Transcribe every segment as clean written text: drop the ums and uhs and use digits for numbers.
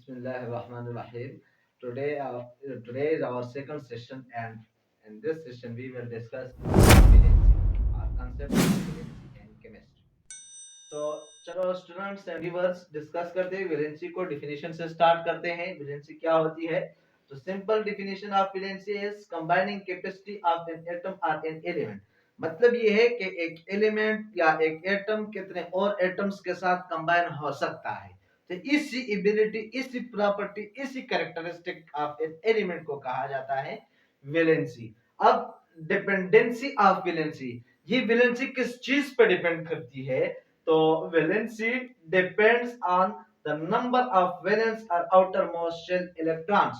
Bismillahirrahmanirrahim. Today is our second session, and in this session we will discuss valency, our concept of valency in chemistry. तो चलो students and viewers discuss करते हैं valency को definition से start करते हैं। Valency क्या होती है? तो simple definition of valency is combining capacity of an atom और एन एलिमेंट। मतलब ये है कि एक एलिमेंट या एक एटम कितने और एटम्स के साथ कंबाइन हो सकता है। तो इसी एबिलिटी, इसी प्रॉपर्टी, इसी कैरेक्टरिस्टिक ऑफ एन एलिमेंट को कहा जाता है वैलेंसी। अब डिपेंडेंसी ऑफ वैलेंसी, ये वैलेंसी किस चीज पर डिपेंड करती है? तो valency depends on the number of valence और आउटर मोस्ट शेल इलेक्ट्रॉन्स।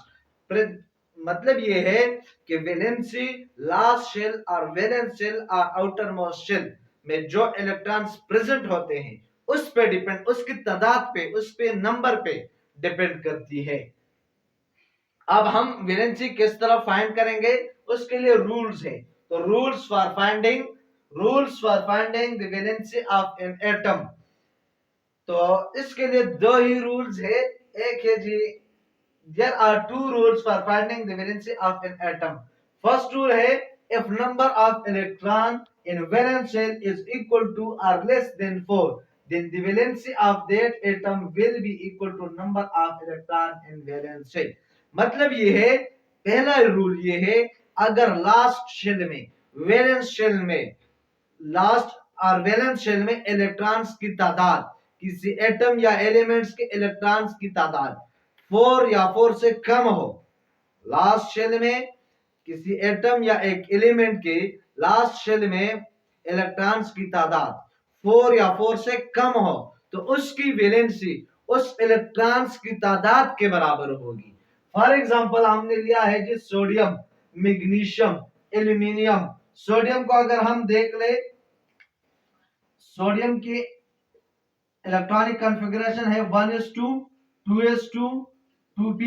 मतलब ये है कि वैलेंसी लास्ट शेल और वैलेंस शेल और आउटर मोस्ट शेल में जो इलेक्ट्रॉन्स प्रेजेंट होते हैं उस पे डिपेंड, उसकी तादाद पे, उस पे नंबर पे डिपेंड करती है। अब हम वैलेंसी किस तरह फाइंड करेंगे, उसके लिए रूल्स है। तो rules for finding the valency of an atom. तो इसके लिए दो ही रूल्स है। एक है जी, there are two rules for finding the valency of an atom. First rule है, if number of electron in valence shell is equal to or less than 4, then the valency of that atom will be equal to number of electron in valence shell. मतलब ये है, पहला rule ये है, अगर last shell में, valence shell में, last और वैलेंस शेल में इलेक्ट्रॉन्स की तादाद, किसी एटम या एलिमेंट्स के इलेक्ट्रॉन्स की तादाद 4 या 4 से कम हो, लास्ट शेल में किसी एटम या एक एलिमेंट के लास्ट शेल में इलेक्ट्रॉन्स की तादाद 4 या 4 से कम हो, तो उसकी वैलेंसी उस इलेक्ट्रॉन्स की तादाद के बराबर होगी। फॉर एग्जांपल हमने लिया है जी सोडियम, मैग्नीशियम, एल्यूमिनियम। सोडियम को अगर हम देख ले, सोडियम की इलेक्ट्रॉनिक कॉन्फ़िगरेशन है 1s2 2s2 2p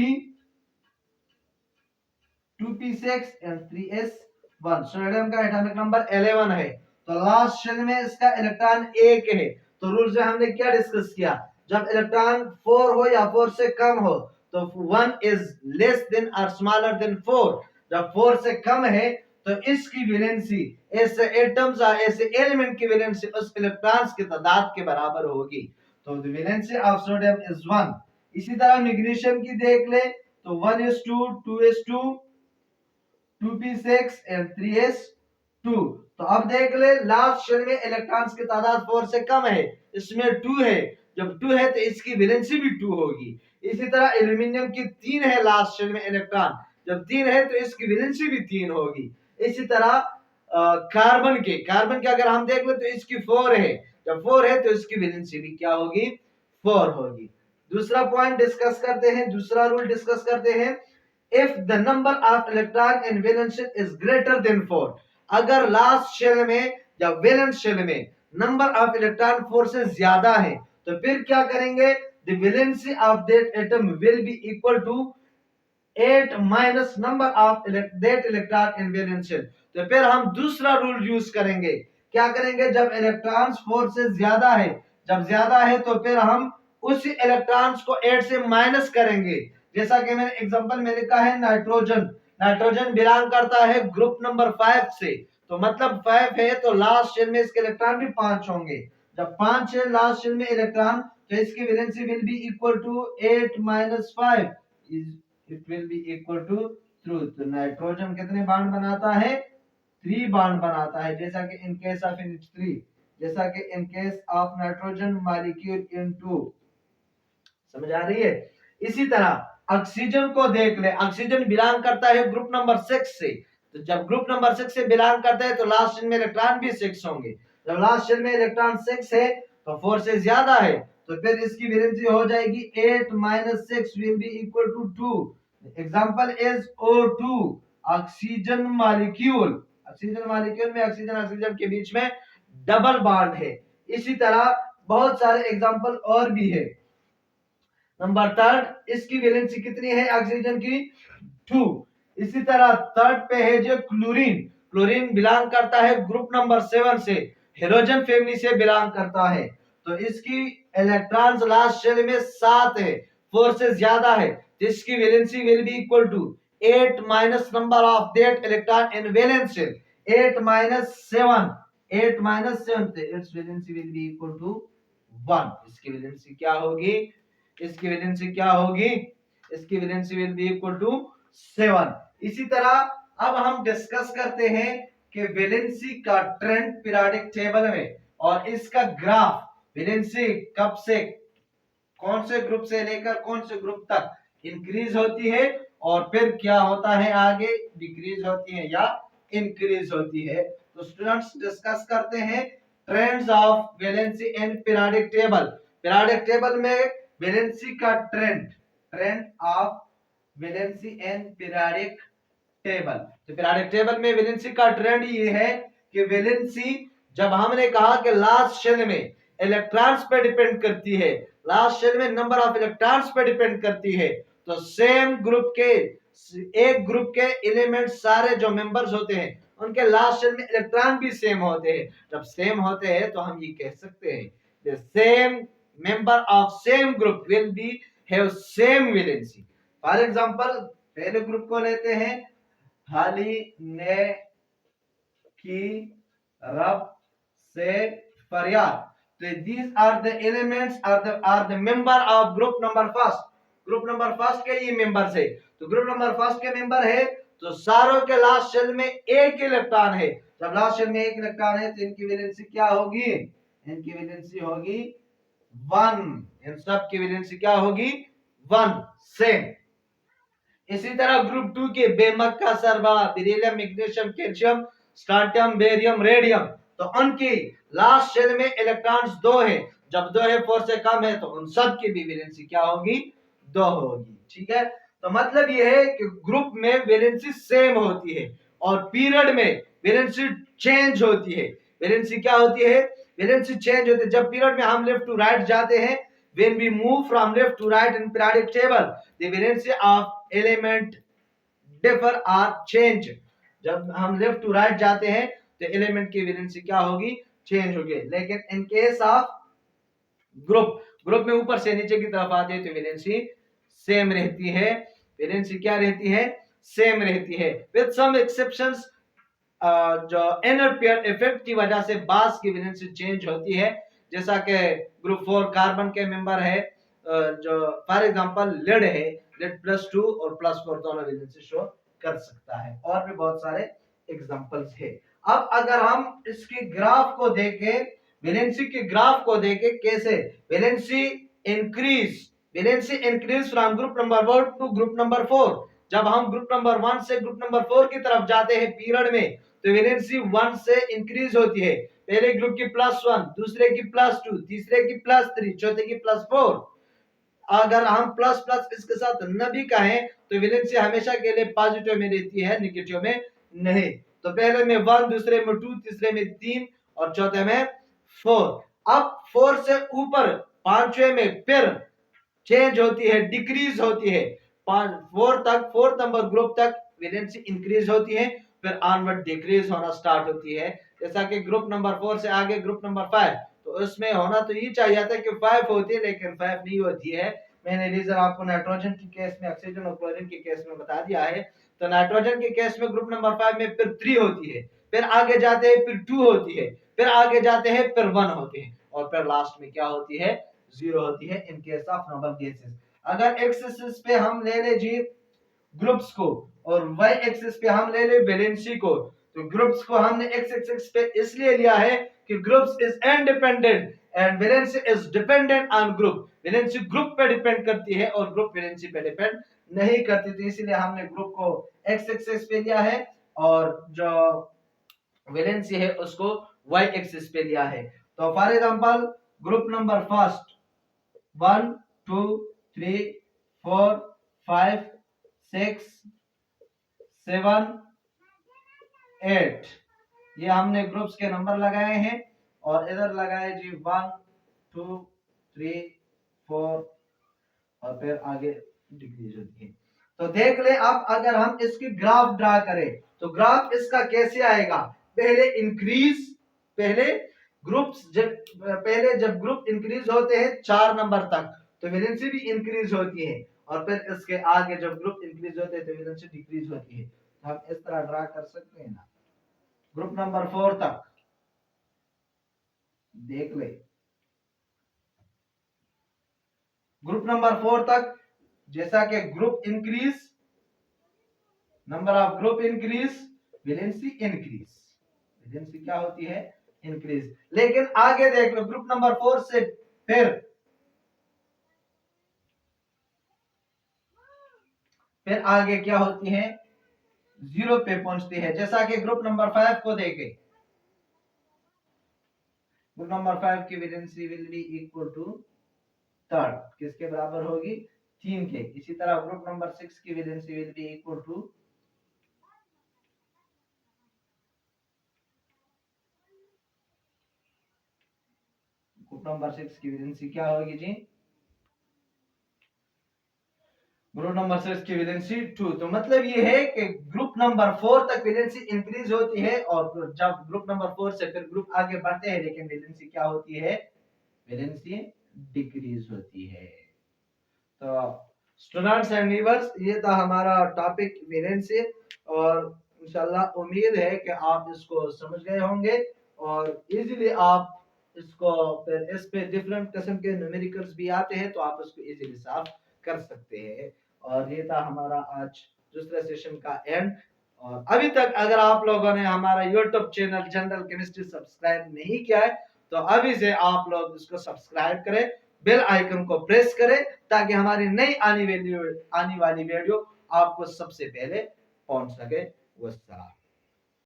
2p6 and 3s1। Sodium का एटॉमिक नंबर 11 है। तो लास्ट शेल में इसका इलेक्ट्रॉन 1 है। तो रूल से हमने क्या डिस्कस किया, जब इलेक्ट्रॉन 4 हो या 4 से कम हो तो 1 इज लेस देन और स्मॉलर देन 4। जब 4 से कम है तो इसकी वैलेंसी ऐसे एटम्स या ऐसे एलिमेंट की वैलेंसी उस इलेक्ट्रॉन्स की तादाद के बराबर होगी। तो the valency of sodium is 1। इसी तरह मैग्नीशियम की देख ले, तो 1s2 2s2 2p6 and 3s2। तो अब देख ले, लास्ट शेल में इलेक्ट्रॉन्स की तादाद 4 से कम है, इसमें 2 है। जब 2 है तो इसकी वैलेंसी भी 2 होगी। इसी तरह एल्यूमिनियम की 3 है लास्ट शेल में इलेक्ट्रॉन, जब 3 है तो इसकी वैलेंसी भी 3 होगी। इसी तरह कार्बन के अगर हम देख ले तो इसकी 4 है, जब 4 है तो इसकी वैलेंसी भी क्या होगी, 4 होगी। दूसरा पॉइंट डिस्कस करते हैं, दूसरा रूल डिस्कस करते हैं, if the number of electron in valence shell is greater than 4। अगर लास्ट शेल में या वैलेंस शेल में नंबर ऑफ इलेक्ट्रॉन 4 से ज्यादा है तो फिर क्या करेंगे, the valency of that atom will be equal to 8 minus number of that electron in valence shell। तो फिर हम दूसरा रूल यूज करेंगे। क्या करेंगे, जब इलेक्ट्रॉन्स 4 से ज्यादा है, जब ज्यादा है तो फिर हम उसी इलेक्ट्रॉन्स को 8 से माइनस करेंगे। जैसा कि मैंने एग्जांपल में लिखा है, नाइट्रोजन बिलोंग करता है ग्रुप नंबर 5 से। तो मतलब 5 है तो लास्ट शेल में इसके इलेक्ट्रॉन भी 5 होंगे। जब 5 है लास्ट शेल में इलेक्ट्रॉन, तो इसकी valency will be equal to 8 minus 5, it will be equal to 3। तो नाइट्रोजन कितने बॉन्ड बनाता है, 3 बॉन्ड बनाता है, जैसा कि इन केस ऑफ NH3, जैसा कि in case of nitrogen molecule इन 2। समझ आ रही है? इसी तरह ऑक्सीजन को देख ले, ऑक्सीजन बिलोंग करता है ग्रुप नंबर 6 से। तो जब ग्रुप नंबर 6 से बिलोंग करता है तो लास्ट शेल में इलेक्ट्रॉन भी 6 होंगे। जब लास्ट शेल में इलेक्ट्रॉन 6 है तो 4 से ज्यादा है, तो फिर इसकी वैलेंसी हो जाएगी 8 minus 6 will be equal to 2। Example is O2, oxygen molecule. Oxygen molecule में ऑक्सीजन ऑक्सीजन के बीच में डबल बॉन्ड है। इसी तरह बहुत सारे एग्जांपल और भी है। नंबर 3, इसकी वैलेंसी कितनी है ऑक्सीजन की, 2। इसी तरह थर्ड पे है जो क्लोरीन बिलोंग करता है ग्रुप नंबर 7 से, हेलोजन फैमिली से बिलोंग करता है। तो इसकी इलेक्ट्रॉन्स लास्ट शेल में 7 है, 4 से ज्यादा है तो इसकी valency will be equal to 8 minus number of that electron in valence shell, 8 minus 7, 8 minus 7, तो its valency will be equal to 1। इसकी वैलेंसी क्या होगी, इसकी वैलेंसी क्या होगी, इसकी valency will be equal to 7। इसी तरह अब हम डिस्कस करते हैं कि वैलेंसी का ट्रेंड पीरियोडिक टेबल में और इसका ग्राफ, वैलेंसी कब से कौन से ग्रुप से लेकर कौन से ग्रुप तक इंक्रीज होती है और फिर क्या होता है आगे, डिक्रीज होती है या इंक्रीज होती है। तो स्टूडेंट्स डिस्कस करते हैं trends of valency in periodic table. Periodic table में वैलेंसी का trend, trend of valency in periodic table. तो पीरियोडिक टेबल में वैलेंसी का ट्रेंड ये है कि वैलेंसी जब हमने कहा कि लास्ट शेल में इलेक्ट्रॉन्स पे डिपेंड करती है, लास्ट शेल में नंबर ऑफ इलेक्ट्रॉन्स पे डिपेंड करती है, तो सेम ग्रुप के, एक ग्रुप के एलिमेंट सारे जो मेंबर्स होते हैं उनके लास्ट शेल में इलेक्ट्रॉन भी सेम होते हैं। जब सेम होते हैं तो हम ये कह सकते हैं the same member of same group will be have same valency। For example पहले ग्रुप को लेते हैं हाली ने की रब से फरियाद। तो these are the elements are the member of group number first। Group number first के ये मेंबर्स है। तो ग्रुप नंबर फर्स्ट के मेंबर है तो सारों के लास्ट शेल में एक इलेक्ट्रॉन है। जब लास्ट शेल में एक इलेक्ट्रॉन है तो इनकी वैलेंसी क्या होगी, इनकी वैलेंसी होगी 1। इन सब की वैलेंसी क्या होगी 1, सेम। इसी तरह ग्रुप 2 के बेमक्का सरबा, beryllium, magnesium, calcium, strontium, barium, radium, तो उनकी लास्ट शेल में इलेक्ट्रॉन्स 2 है। जब 2 है 4 से कम है तो उन सब की भी वैलेंसी क्या होगी 2 होगी। ठीक है, तो मतलब यह है कि ग्रुप में वैलेंसी सेम होती है और पीरियड में वैलेंसी चेंज होती है। वैलेंसी क्या होती है, वैलेंसी चेंज होती है। जब पीरियड में हम लेफ्ट टू राइट जाते हैं, when we move from left to right in periodic table the valency of element differ or change। जब हम लेफ्ट टू राइट जाते हैं तो एलिमेंट की वैलेंसी क्या होगी, चेंज होगी। लेकिन इन केस ऑफ ग्रुप में ऊपर से नीचे की तरफ आते हैं तो वैलेंसी सेम रहती है। वैलेंसी क्या रहती है, सेम रहती है विद सम एक्सेप्शंस। जो इनर पेयर इफेक्ट की वजह से बास की वैलेंसी चेंज होती है। जैसा कि ग्रुप 4 कार्बन के मेंबर है, जो फॉर एग्जांपल लेड है, लेड +2 और +4 दोनों वैलेंसी शो कर सकता है। और भी बहुत सारे एग्जांपल्स है। अब अगर हम इसके ग्राफ को देखें, वैलेंसी के ग्राफ को देखें कैसे valency increase from group number 1 to group number 4। जब हम ग्रुप नंबर 1 से ग्रुप नंबर 4 की तरफ जाते हैं पीरियड में तो वैलेंसी 1 से इंक्रीज होती है। पहले ग्रुप की +1, दूसरे की +2, तीसरे की +3, चौथे की +4। अगर हम प्लस प्लस इसके साथ न भी कहें तो वैलेंसी हमेशा के लिए पॉजिटिव में रहती है, नेगेटिव में नहीं। तो पहले में 1, दूसरे में 2, तीसरे में 3 और चौथे में 4। अब 4 से ऊपर पांचवे में फिर चेंज होती है, डिक्रीज होती है। 4 नंबर ग्रुप तक वैलेंसी इंक्रीज होती है, फिर ऑनवर्ड डिक्रीज होना स्टार्ट होती है। जैसा कि ग्रुप नंबर 4 से आगे ग्रुप नंबर 5, तो उसमें होना तो ये चाहिए था कि 5 होती है लेकिन 5 नहीं होती है। मैंने रीजन आपको नाइट्रोजन के केस में, ऑक्सीजन और क्लोरीन के केस में बता दिया है। तो नाइट्रोजन के केस में ग्रुप नंबर 5 में फिर 3 होती है, फिर आगे जाते हैं फिर 2 होती है, फिर आगे जाते हैं फिर 1 होती है और फिर लास्ट में क्या होती है 0 होती है in case of noble gases. अगर एक्स एक्सिस पे हम ले ले जी ग्रुप्स को और वाई एक्सिस पे हम ले ले वैलेंसी को, तो ग्रुप्स को हमने एक्स एक्सिस पे इसलिए लिया है कि groups is independent and valency is dependent on group. Valency group पे डिपेंड करती है और ग्रुप वैलेंसी पे डिपेंड नहीं करती, तो इसलिए हमने ग्रुप को एक्स एक्सिस पे लिया है और जो वैलेंसी है उसको वाई एक्सिस पे लिया है। तो for example group number first 1 2 3 4 5 6 7 8 ये हमने ग्रुप्स के नंबर लगाए हैं और इधर लगाए जी 1 2 3 4 और फिर आगे डिक्रीज होती है। तो देख ले अब अगर हम इसकी ग्राफ ड्रा करें तो ग्राफ इसका कैसे आएगा, पहले इंक्रीज, पहले जब ग्रुप इंक्रीज होते हैं 4 नंबर तक तो वैलेंसी भी इंक्रीज होती है, और फिर इसके आगे जब ग्रुप इंक्रीज होते हैं तो वैलेंसी डिक्रीज होती है। तो हम इस तरह ड्रा कर सकते हैं ना। ग्रुप नंबर 4 तक देख ले, ग्रुप नंबर 4 तक जैसा कि group increase, number of group increase, valency increase, valency क्या होती है, इंक्रीज। लेकिन आगे देख लो ग्रुप नंबर 4 से फिर आगे क्या होती है, 0 पे पहुंचती है। जैसा कि ग्रुप नंबर 5 को देखें, ग्रुप नंबर 5 की valency will be equal to third, किसके बराबर होगी, 3 के। इसी तरह ग्रुप नंबर 6 की valency will be equal to group number 6 की वैलेंसी क्या होगी जी, ग्रुप नंबर 6 की वैलेंसी 2। तो मतलब ये है कि ग्रुप नंबर 4 तक वैलेंसी इंक्रीज होती है, और जब ग्रुप नंबर 4 से फिर ग्रुप आगे बढ़ते हैं, लेकिन वैलेंसी क्या होती है, वैलेंसी डिक्रीज होती है। तो स्टूडेंट्स एंड व्यूअर्स, ये था हमारा टॉपिक वैलेंसी, और इंशाल्लाह उम्मीद है कि आप इसको समझ गए होंगे, और इजीली आप इसको, फिर इस पे डिफरेंट किस्म के न्यूमेरिकल्स भी आते हैं, तो आप इसको इजीली सॉल्व कर सकते हैं। और ये था हमारा आज दूसरे सेशन का एंड। और अभी तक अगर आप लोगों ने हमारा YouTube channel general chemistry subscribe नहीं किया है, तो अभी से आप लोग इसको सब्सक्राइब करें, बेल आइकन को प्रेस करें, ताकि हमारी नई आने वाली वीडियो आपको सबसे पहले पहुंच सके। वस्सलाम।